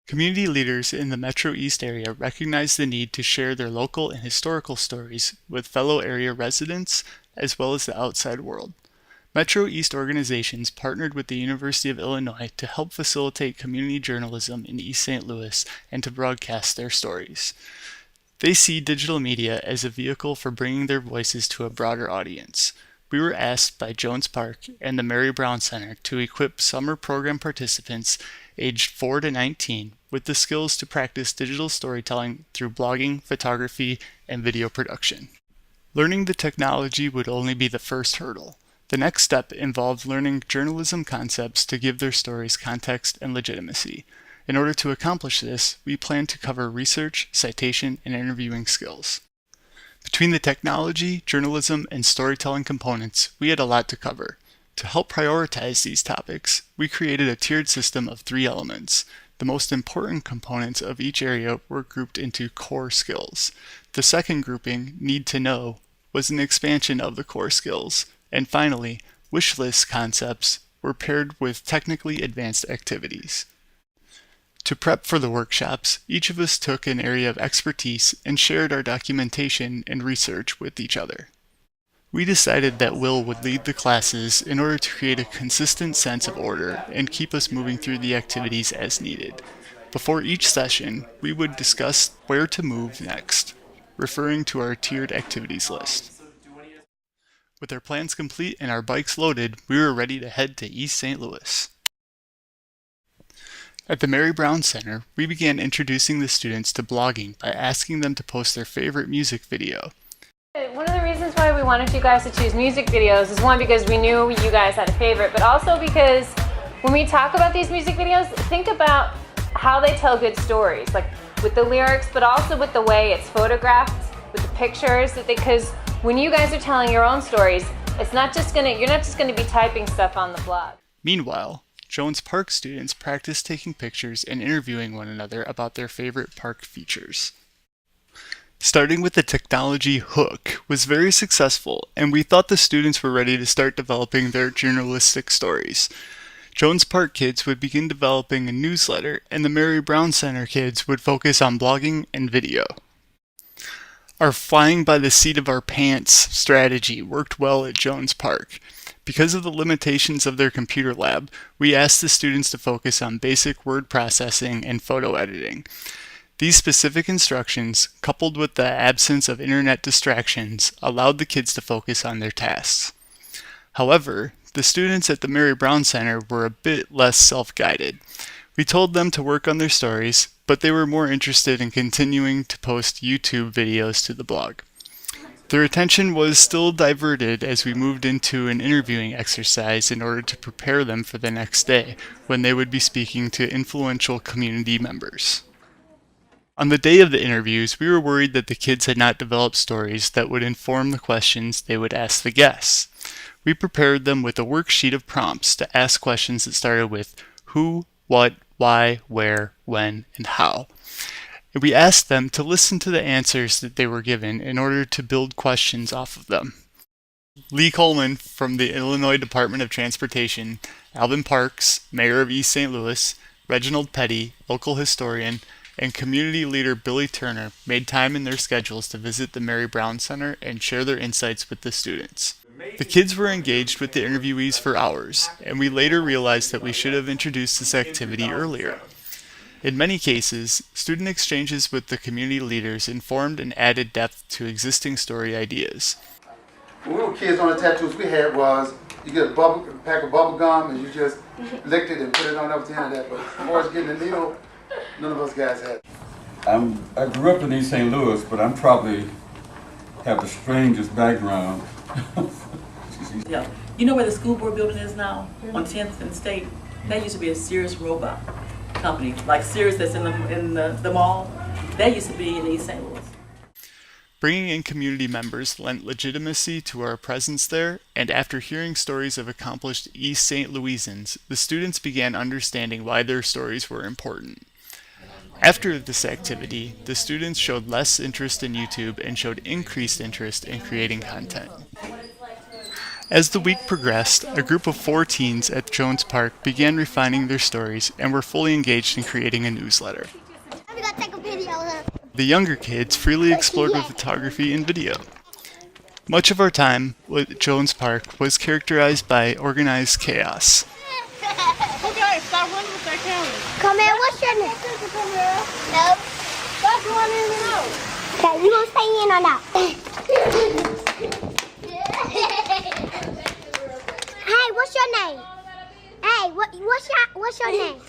Community leaders in the Metro East area recognize the need to share their local and historical stories with fellow area residents as well as the outside world. Metro East organizations partnered with the University of Illinois to help facilitate community journalism in East St. Louis and to broadcast their stories. They see digital media as a vehicle for bringing their voices to a broader audience. We were asked by Jones Park and the Mary Brown Center to equip summer program participants aged 4 to 19 with the skills to practice digital storytelling through blogging, photography, and video production. Learning the technology would only be the first hurdle. The next step involved learning journalism concepts to give their stories context and legitimacy. In order to accomplish this, we plan to cover research, citation, and interviewing skills. Between the technology, journalism, and storytelling components, we had a lot to cover. To help prioritize these topics, we created a tiered system of 3 elements. The most important components of each area were grouped into core skills. The second grouping, need to know, was an expansion of the core skills. And finally, wish list concepts were paired with technically advanced activities. To prep for the workshops, each of us took an area of expertise and shared our documentation and research with each other. We decided that Will would lead the classes in order to create a consistent sense of order and keep us moving through the activities as needed. Before each session, we would discuss where to move next, referring to our tiered activities list. With our plans complete and our bikes loaded, we were ready to head to East St. Louis. At the Mary Brown Center, we began introducing the students to blogging by asking them to post their favorite music video. One of the reasons why we wanted you guys to choose music videos is one, because we knew you guys had a favorite, but also because when we talk about these music videos, think about how they tell good stories, like with the lyrics, but also with the way it's photographed, with the pictures, because when you guys are telling your own stories, you're not just gonna be typing stuff on the blog. Meanwhile, Jones Park students practiced taking pictures and interviewing one another about their favorite park features. Starting with the technology hook was very successful, and we thought the students were ready to start developing their journalistic stories. Jones Park kids would begin developing a newsletter, and the Mary Brown Center kids would focus on blogging and video. Our flying by the seat of our pants strategy worked well at Jones Park. Because of the limitations of their computer lab, we asked the students to focus on basic word processing and photo editing. These specific instructions, coupled with the absence of internet distractions, allowed the kids to focus on their tasks. However, the students at the Mary Brown Center were a bit less self-guided. We told them to work on their stories, but they were more interested in continuing to post YouTube videos to the blog. Their attention was still diverted as we moved into an interviewing exercise in order to prepare them for the next day, when they would be speaking to influential community members. On the day of the interviews, we were worried that the kids had not developed stories that would inform the questions they would ask the guests. We prepared them with a worksheet of prompts to ask questions that started with who, what, why, where, when, and how. And we asked them to listen to the answers that they were given in order to build questions off of them. Lee Coleman from the Illinois Department of Transportation, Alvin Parks, Mayor of East St. Louis, Reginald Petty, local historian, and community leader Billy Turner made time in their schedules to visit the Mary Brown Center and share their insights with the students. The kids were engaged with the interviewees for hours, and we later realized that we should have introduced this activity earlier. In many cases, student exchanges with the community leaders informed and added depth to existing story ideas. When we were kids, one of the tattoos we had was you get a pack of bubble gum and you just licked it and put it on up to the end of that. But as far as getting a needle, none of us guys had. I grew up in East St. Louis, but I'm probably have the strangest background. Yeah. You know where the school board building is now? On 10th and State? That used to be a Sears robot company, like Sears that's in the mall. That used to be in East St. Louis. Bringing in community members lent legitimacy to our presence there, and after hearing stories of accomplished East St. Louisans, the students began understanding why their stories were important. After this activity, the students showed less interest in YouTube and showed increased interest in creating content. As the week progressed, a group of 4 teens at Jones Park began refining their stories and were fully engaged in creating a newsletter. I'm gonna take a video of her. The younger kids freely explored with photography and video. Much of our time at Jones Park was characterized by organized chaos. Okay, stop running with that camera. Come here, what's your name? No. Stop running in and out. Okay, you gonna stay in or not? Hey, what's your name? Hey, what's your name?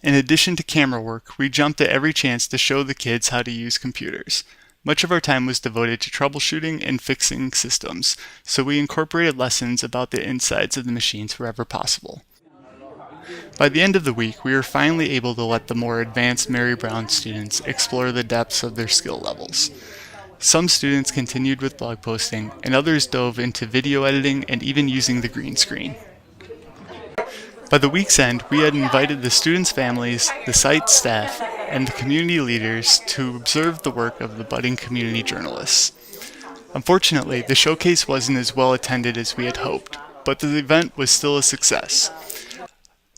In addition to camera work, we jumped at every chance to show the kids how to use computers. Much of our time was devoted to troubleshooting and fixing systems, so we incorporated lessons about the insides of the machines wherever possible. By the end of the week, we were finally able to let the more advanced Mary Brown students explore the depths of their skill levels. Some students continued with blog posting, and others dove into video editing and even using the green screen. By the week's end, we had invited the students' families, the site staff, and the community leaders to observe the work of the budding community journalists. Unfortunately, the showcase wasn't as well attended as we had hoped, but the event was still a success.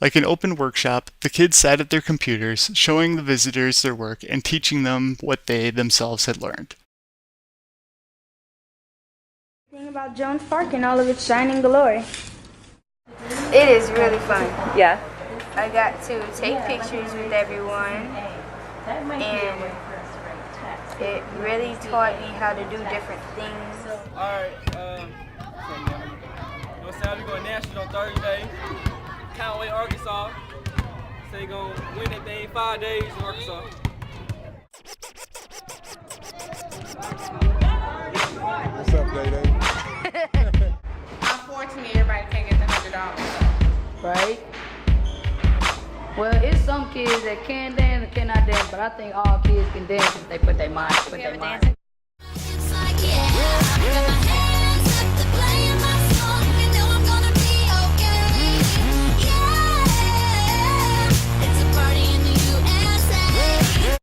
Like an open workshop, the kids sat at their computers, showing the visitors their work and teaching them what they themselves had learned. Thing about Jones Park and all of its shining glory. It is really fun. Yeah. I got to take pictures with everyone, and it really taught me how to do different things. Alright, you know what I'm saying? We're going national on Thursday. Conway, Arkansas. So they're going to win that thing 5 days in Arkansas. What's up, Day-Day? Unfortunately, everybody can't get the $100. Right? Well, it's some kids that can dance and cannot dance, but I think all kids can dance if they put their mind. It's like, yeah.